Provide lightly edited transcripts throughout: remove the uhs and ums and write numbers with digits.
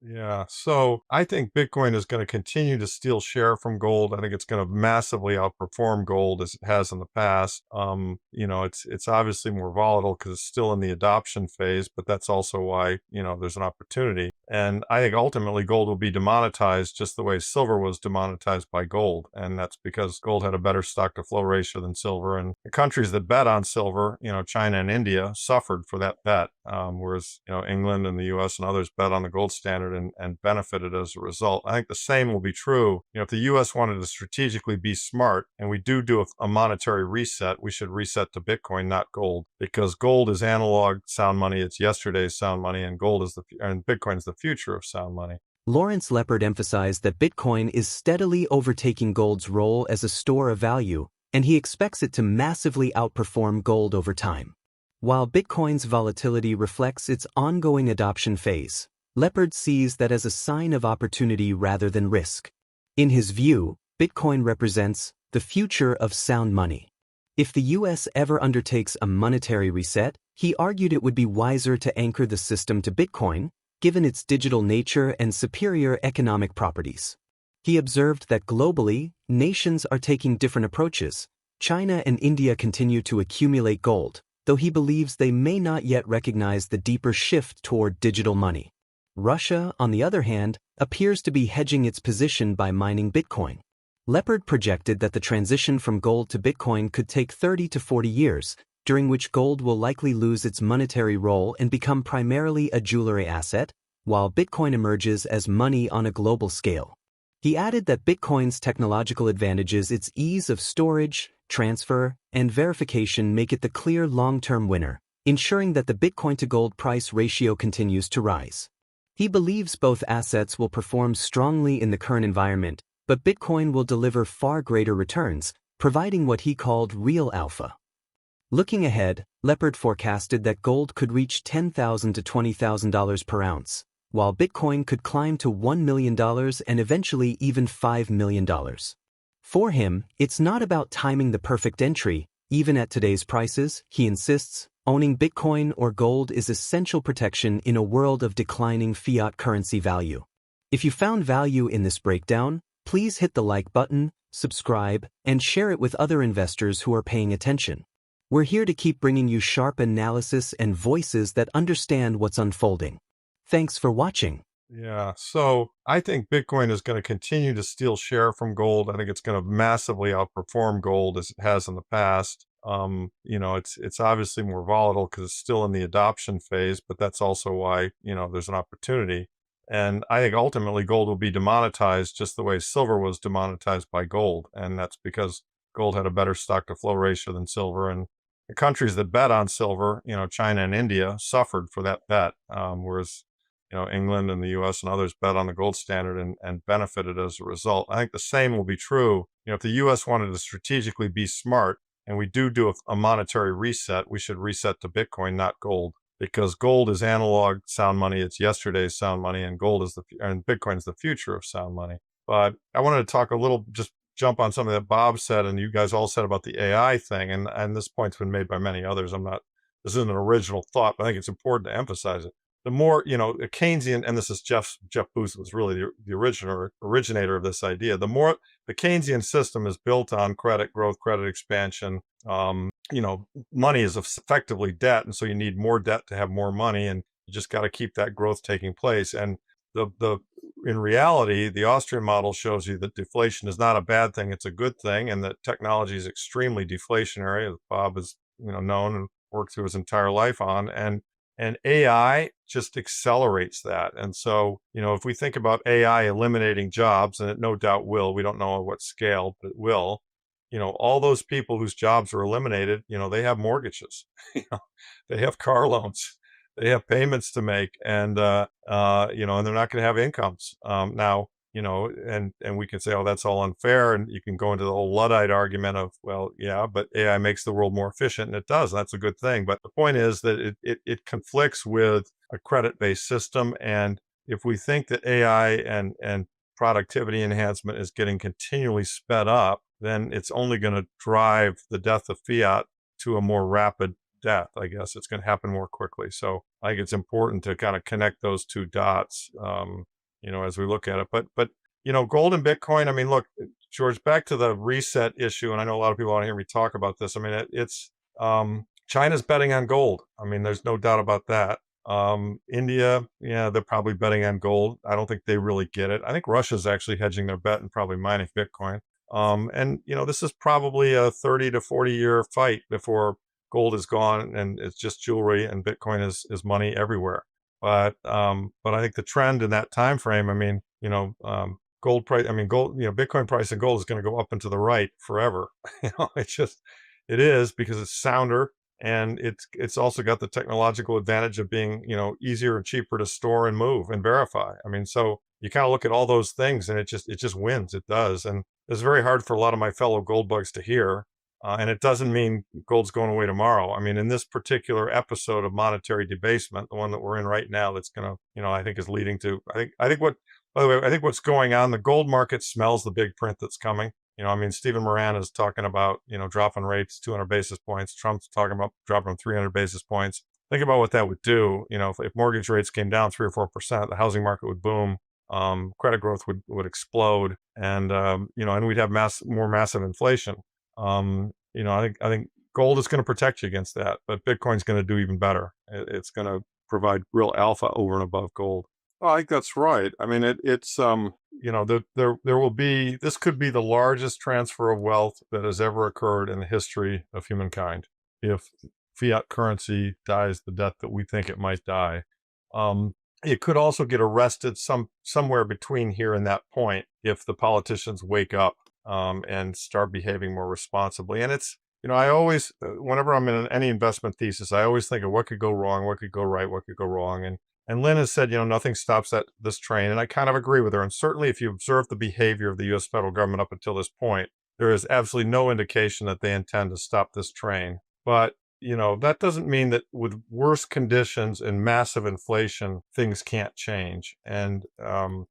Yeah. So I think Bitcoin is going to continue to steal share from gold. I think it's going to massively outperform gold as it has in the past. It's obviously more volatile because it's still in the adoption phase, but that's also why, there's an opportunity. And I think ultimately gold will be demonetized just the way silver was demonetized by gold. And that's because gold had a better stock to flow ratio than silver. And the countries that bet on silver, China and India, suffered for that bet. Whereas, England and the US and others bet on the gold standard and benefited as a result. I think the same will be true. If the US wanted to strategically be smart and we do a monetary reset, we should reset to Bitcoin, not gold, because gold is analog sound money. It's yesterday's sound money, and Bitcoin is the future of sound money. Lawrence Lepard emphasized that Bitcoin is steadily overtaking gold's role as a store of value, and he expects it to massively outperform gold over time. While Bitcoin's volatility reflects its ongoing adoption phase, Lepard sees that as a sign of opportunity rather than risk. In his view, Bitcoin represents the future of sound money. If the US ever undertakes a monetary reset, he argued it would be wiser to anchor the system to Bitcoin, given its digital nature and superior economic properties. He observed that globally, nations are taking different approaches. China and India continue to accumulate gold, though he believes they may not yet recognize the deeper shift toward digital money. Russia, on the other hand, appears to be hedging its position by mining Bitcoin. Lepard projected that the transition from gold to Bitcoin could take 30 to 40 years, during which gold will likely lose its monetary role and become primarily a jewellery asset, while Bitcoin emerges as money on a global scale. He added that Bitcoin's technological advantages, its ease of storage, transfer, and verification make it the clear long-term winner, ensuring that the Bitcoin-to-gold price ratio continues to rise. He believes both assets will perform strongly in the current environment, but Bitcoin will deliver far greater returns, providing what he called real alpha. Looking ahead, Lepard forecasted that gold could reach $10,000 to $20,000 per ounce, while Bitcoin could climb to $1 million and eventually even $5 million. For him, it's not about timing the perfect entry. Even at today's prices, he insists, owning Bitcoin or gold is essential protection in a world of declining fiat currency value. If you found value in this breakdown, please hit the like button, subscribe, and share it with other investors who are paying attention. We're here to keep bringing you sharp analysis and voices that understand what's unfolding. Thanks for watching. Yeah. So I think Bitcoin is going to continue to steal share from gold. I think it's going to massively outperform gold as it has in the past. It's obviously more volatile because it's still in the adoption phase, but that's also why, there's an opportunity. And I think ultimately gold will be demonetized just the way silver was demonetized by gold. And that's because gold had a better stock to flow ratio than silver. And the countries that bet on silver, China and India, suffered for that bet. Whereas England and the US and others bet on the gold standard and benefited as a result. I think the same will be true. If the US wanted to strategically be smart and we do a monetary reset, we should reset to Bitcoin, not gold, because gold is analog sound money. It's yesterday's sound money, and Bitcoin is the future of sound money. But I wanted to talk a little, just jump on something that Bob said and you guys all said about the AI thing. And this point's been made by many others. This isn't an original thought, but I think it's important to emphasize it. The more, a Keynesian, and this is Jeff Booth was really the originator of this idea. The more the Keynesian system is built on credit growth, credit expansion. Money is effectively debt, and so you need more debt to have more money, and you just got to keep that growth taking place. And in reality, the Austrian model shows you that deflation is not a bad thing; it's a good thing, and that technology is extremely deflationary, as Bob has known and worked through his entire life on, and AI just accelerates that. And so, if we think about AI eliminating jobs, and it no doubt will, we don't know at what scale, but it will, all those people whose jobs are eliminated, they have mortgages, they have car loans, they have payments to make, and, and they're not going to have incomes. Now, and we can say, oh, that's all unfair. And you can go into the whole Luddite argument of, well, yeah, but AI makes the world more efficient, and it does. That's a good thing. But the point is that it conflicts with a credit-based system. And if we think that AI and productivity enhancement is getting continually sped up, then it's only going to drive the death of fiat to a more rapid death, I guess. It's going to happen more quickly. So I think it's important to kind of connect those two dots, as we look at it. But gold and Bitcoin. I mean, look, George, back to the reset issue, and I know a lot of people want to hear me talk about this. I mean, it's China's betting on gold. I mean, there's no doubt about that. India, yeah, they're probably betting on gold. I don't think they really get it. I think Russia's actually hedging their bet and probably mining Bitcoin. And this is probably a 30 to 40-year fight before gold is gone and it's just jewelry and Bitcoin is money everywhere. But I think the trend in that time frame, I mean, gold price, I mean, gold, Bitcoin price and gold is going to go up and to the right forever. It is because it's sounder, and it's also got the technological advantage of being, easier and cheaper to store and move and verify. I mean, so you kind of look at all those things and it just wins. It does. And it's very hard for a lot of my fellow gold bugs to hear. And it doesn't mean gold's going away tomorrow. I mean, in this particular episode of monetary debasement, the one that we're in right now, that's going to, I think is leading to, by the way, I think what's going on, the gold market smells the big print that's coming. I mean, Stephen Moran is talking about, dropping rates 200 basis points. Trump's talking about dropping them 300 basis points. Think about what that would do. If mortgage rates came down 3 or 4%, the housing market would boom. Credit growth would explode, and and we'd have more massive inflation. I think gold is going to protect you against that, but Bitcoin's going to do even better. It's going to provide real alpha over and above gold. Oh, I think that's right. I mean, there will be, this could be the largest transfer of wealth that has ever occurred in the history of humankind. If fiat currency dies the death that we think it might die. It could also get arrested somewhere between here and that point if the politicians wake up and start behaving more responsibly. And it's, I always, whenever I'm in any investment thesis, I always think of what could go wrong, what could go right, what could go wrong. And Lynn has said, nothing stops this train. And I kind of agree with her. And certainly if you observe the behavior of the U.S. federal government up until this point, there is absolutely no indication that they intend to stop this train. But, that doesn't mean that with worse conditions and massive inflation, things can't change. And, and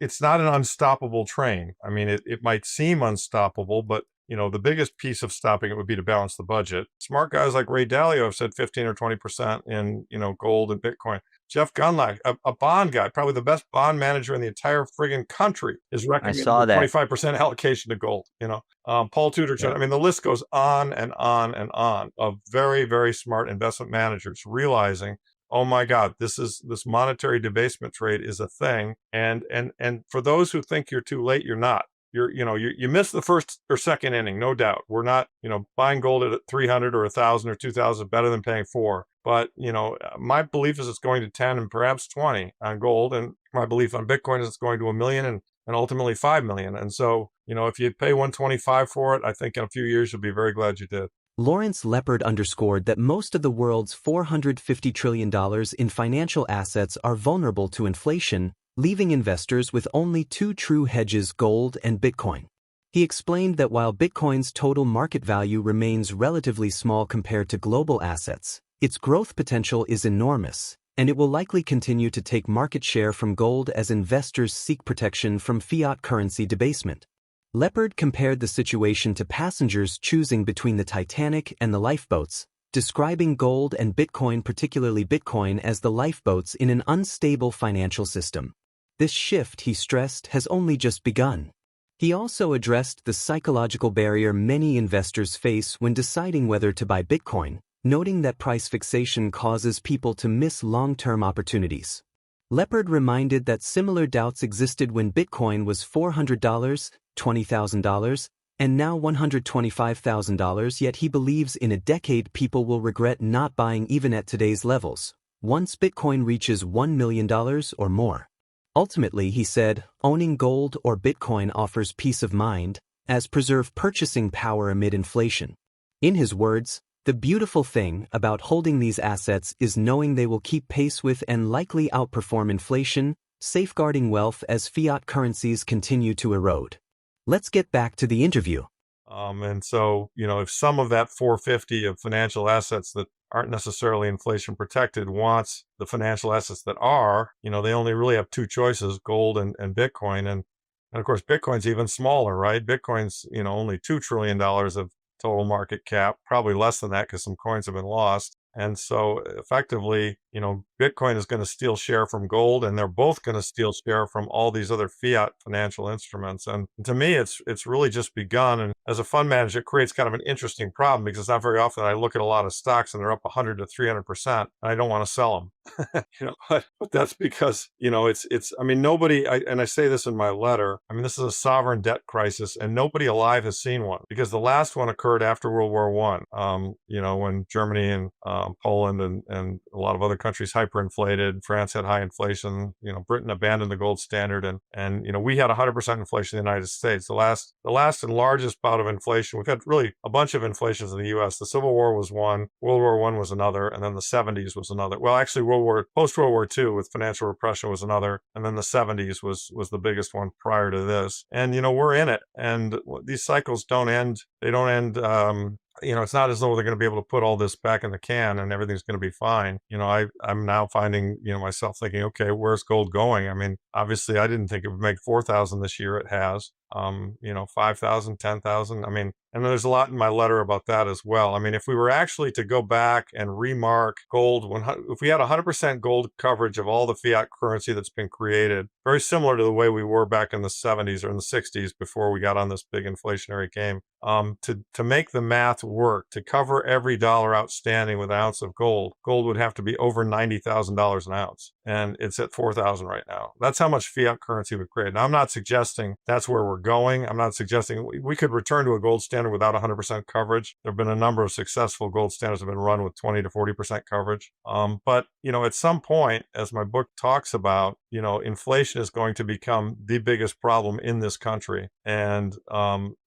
it's not an unstoppable train. I mean, it might seem unstoppable, but the biggest piece of stopping it would be to balance the budget. Smart guys like Ray Dalio have said 15 or 20% in, gold and Bitcoin. Jeff Gundlach, a bond guy, probably the best bond manager in the entire friggin' country, is recommending saw that. 25% allocation to gold. Paul Tudor, I mean, the list goes on and on and on of very, very smart investment managers realizing, oh my God, this monetary debasement trade is a thing. And for those who think you're too late, you're not. You missed the first or second inning, no doubt. We're not, buying gold at 300 or 1,000 or 2,000 better than paying 4. But, my belief is it's going to 10 and perhaps 20 on gold. And my belief on Bitcoin is it's going to 1 million and ultimately 5 million. And so, if you pay 125 for it, I think in a few years, you'll be very glad you did. Lawrence Lepard underscored that most of the world's $450 trillion in financial assets are vulnerable to inflation, leaving investors with only two true hedges, gold and Bitcoin. He explained that while Bitcoin's total market value remains relatively small compared to global assets, its growth potential is enormous, and it will likely continue to take market share from gold as investors seek protection from fiat currency debasement. Lepard compared the situation to passengers choosing between the Titanic and the lifeboats, describing gold and Bitcoin, particularly Bitcoin, as the lifeboats in an unstable financial system. This shift, he stressed, has only just begun. He also addressed the psychological barrier many investors face when deciding whether to buy Bitcoin, noting that price fixation causes people to miss long-term opportunities. Lepard reminded that similar doubts existed when Bitcoin was $400, $20,000, and now $125,000, yet he believes in a decade people will regret not buying even at today's levels, once Bitcoin reaches $1 million or more. Ultimately, he said, owning gold or Bitcoin offers peace of mind, as preserve purchasing power amid inflation. In his words, the beautiful thing about holding these assets is knowing they will keep pace with and likely outperform inflation, safeguarding wealth as fiat currencies continue to erode. Let's get back to the interview. And so, if some of that 450 of financial assets that aren't necessarily inflation protected wants the financial assets that are, they only really have two choices, gold and Bitcoin. And of course, Bitcoin's even smaller, right? Bitcoin's, only $2 trillion of total market cap, probably less than that because some coins have been lost. And so effectively, Bitcoin is going to steal share from gold, and they're both going to steal share from all these other fiat financial instruments. And to me, it's really just begun. And as a fund manager, it creates kind of an interesting problem because it's not very often I look at a lot of stocks and they're up 100 to 300%, and I don't want to sell them. But that's because, I mean, nobody, and I say this in my letter, I mean, this is a sovereign debt crisis, and nobody alive has seen one because the last one occurred after World War I, when Germany and Poland and a lot of other countries hyperinflated. France had high inflation. Britain abandoned the gold standard, and we had 100% inflation in the United States. The last and largest bout of inflation. We've had really a bunch of inflations in the U.S. The Civil War was one, World War I was another, and then the 70s was another. Well, actually, post World War II with financial repression was another, and then the 70s was the biggest one prior to this. And we're in it, and these cycles don't end. They don't end. It's not as though they're going to be able to put all this back in the can and everything's going to be fine. I'm now finding, myself thinking, okay, where's gold going? I mean, obviously I didn't think it would make 4,000 this year. It has, 5,000, 10,000. I mean, and there's a lot in my letter about that as well. I mean, if we were actually to go back and remark gold, if we had 100% gold coverage of all the fiat currency that's been created, very similar to the way we were back in the 70s or in the 60s before we got on this big inflationary game, to make the math work, to cover every dollar outstanding with an ounce of gold would have to be over $90,000 an ounce. And it's at 4,000 right now. That's how much fiat currency would create. Now, I'm not suggesting that's where we're going. I'm not suggesting we could return to a gold standard without 100% coverage. There have been a number of successful gold standards that have been run with 20 to 40% coverage. But at some point, as my book talks about, inflation is going to become the biggest problem in this country. And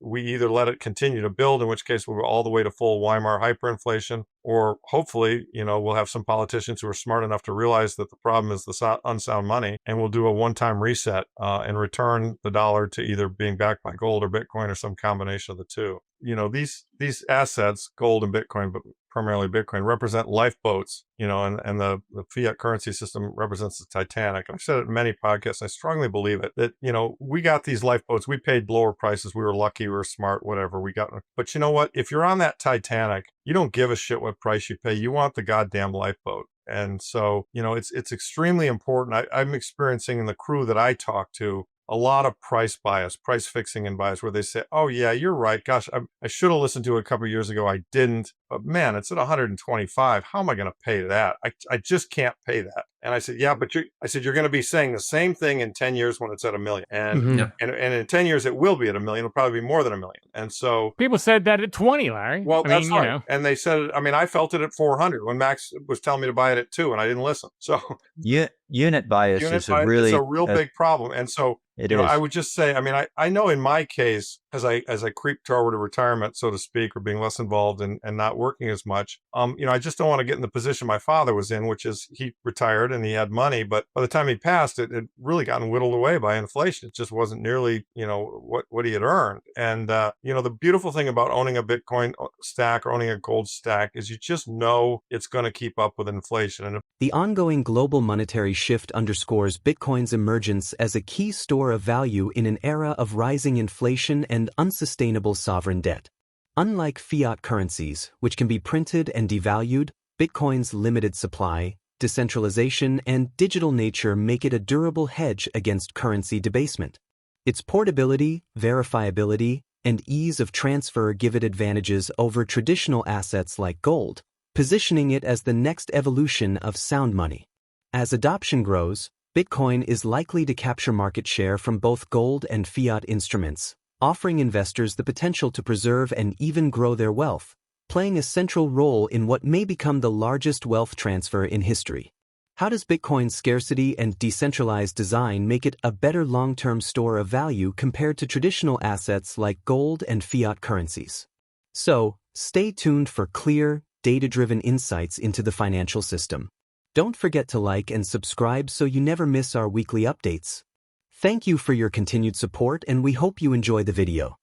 we either let it continue to build, in which case we'll go all the way to full Weimar hyperinflation, or hopefully, we'll have some politicians who are smart enough to realize that the problem is the unsound money, and we'll do a one-time reset and return the dollar to either being backed by gold or Bitcoin or some combination of the two. These assets, gold and Bitcoin, but primarily Bitcoin, represent lifeboats, and the fiat currency system represents the Titanic. I've said it in many podcasts. I strongly believe it that, we got these lifeboats. We paid lower prices. We were lucky. We were smart, whatever. But you know what? If you're on that Titanic, you don't give a shit what price you pay. You want the goddamn lifeboat. And so, it's extremely important. I'm experiencing in the crew that I talk to a lot of price bias, price fixing and bias, where they say, oh yeah, you're right. Gosh, I should have listened to it a couple of years ago. I didn't, but man, it's at 125. How am I going to pay that? I just can't pay that. And I said, yeah, but you're going to be saying the same thing in 10 years when it's at $1 million. And in 10 years, it will be at $1 million. It'll probably be more than $1 million. And so people said that at 20, Larry. Well, that's right. And they said, I felt it at 400 when Max was telling me to buy it at 2, and I didn't listen. So unit bias is a real big problem. And so, I would just say, I know in my case, as I creep toward a retirement, so to speak, or being less involved and not working as much, I just don't want to get in the position my father was in, which is he retired and he had money, but by the time he passed, it had really gotten whittled away by inflation. It just wasn't nearly, what he had earned. And, the beautiful thing about owning a Bitcoin stack or owning a gold stack is you just know it's going to keep up with inflation. And the ongoing global monetary shift underscores Bitcoin's emergence as a key store of value in an era of rising inflation and unsustainable sovereign debt. Unlike fiat currencies, which can be printed and devalued, Bitcoin's limited supply, decentralization, and digital nature make it a durable hedge against currency debasement. Its portability, verifiability, and ease of transfer give it advantages over traditional assets like gold, positioning it as the next evolution of sound money. As adoption grows, Bitcoin is likely to capture market share from both gold and fiat instruments, offering investors the potential to preserve and even grow their wealth, playing a central role in what may become the largest wealth transfer in history. How does Bitcoin's scarcity and decentralized design make it a better long-term store of value compared to traditional assets like gold and fiat currencies? So, stay tuned for clear, data-driven insights into the financial system. Don't forget to like and subscribe so you never miss our weekly updates. Thank you for your continued support, and we hope you enjoy the video.